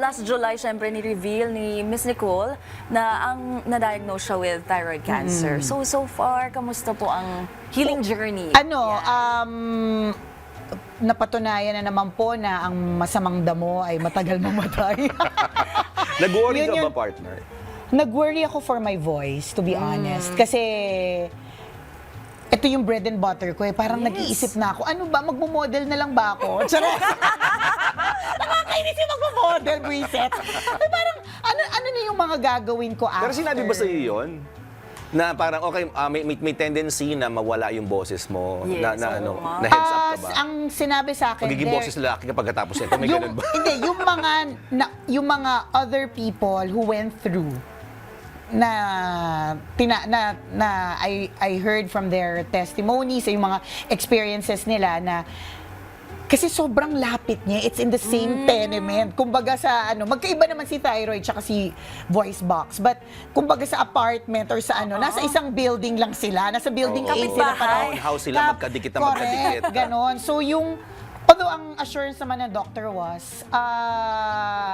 last July, syempre, ni-reveal ni Miss Nicole na ang na-diagnose siya with thyroid cancer. So far, kamusta po ang healing journey? Napatunayan na naman po na ang masamang damo ay matagal mamatay. Nag-worry Yun ka ba, yun. partner? Nag-worry ako for my voice, to be honest. Kasi ito yung bread and butter ko eh. Parang nag-iisip na ako, ano ba, magmo-model na lang ba ako? Charot! Nakakainis yung magmo-model, Bridget. Parang, ano na yung mga gagawin ko after? Pero sinabi ba sa'yo yun? Na parang, okay, may tendency na mawala yung boses mo, Yes, na oo nga. na heads up ka ba? Ang sinabi sa akin, Magiging boses lalaki ka pagkatapos nito, may ganun ba? Hindi, yung mga other people who went through I heard from their testimonies, yung mga experiences nila na kasi sobrang lapit niya. It's in the same tenement. Kumbaga sa magkaiba naman si thyroid tsaka si voice box. But kumbaga sa apartment or sa nasa isang building lang sila. Nasa building Oo. 8 sila Kapitbahay. Townhouse sila, magkadikit na magkadikit. Correct, ganon. So although ang assurance naman ng doctor was,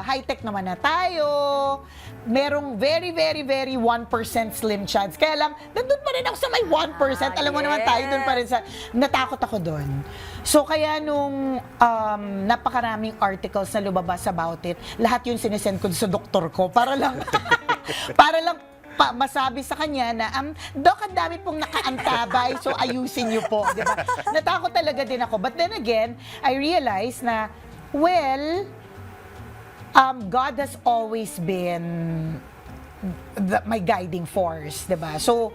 high-tech naman na tayo, merong very, very, very 1% slim chance. Kaya lang, nandun pa rin ako sa may 1%. Alam mo naman tayo, dun pa rin sa, natakot ako dun. So kaya nung napakaraming articles na lumabas about it, lahat yun sinesend ko sa doktor ko para lang, masabi sa kanya na, Doc, ang dami pong nakaantabay, so ayusin niyo po, di ba? Natakot talaga din ako. But then again, I realized na, well, God has always been my guiding force, di ba? So,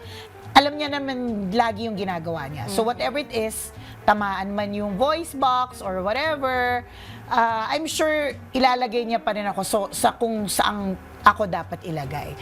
alam niya naman lagi yung ginagawa niya. So, whatever it is, tamaan man yung voice box or whatever, I'm sure ilalagay niya pa rin ako sa kung saang ako dapat ilagay.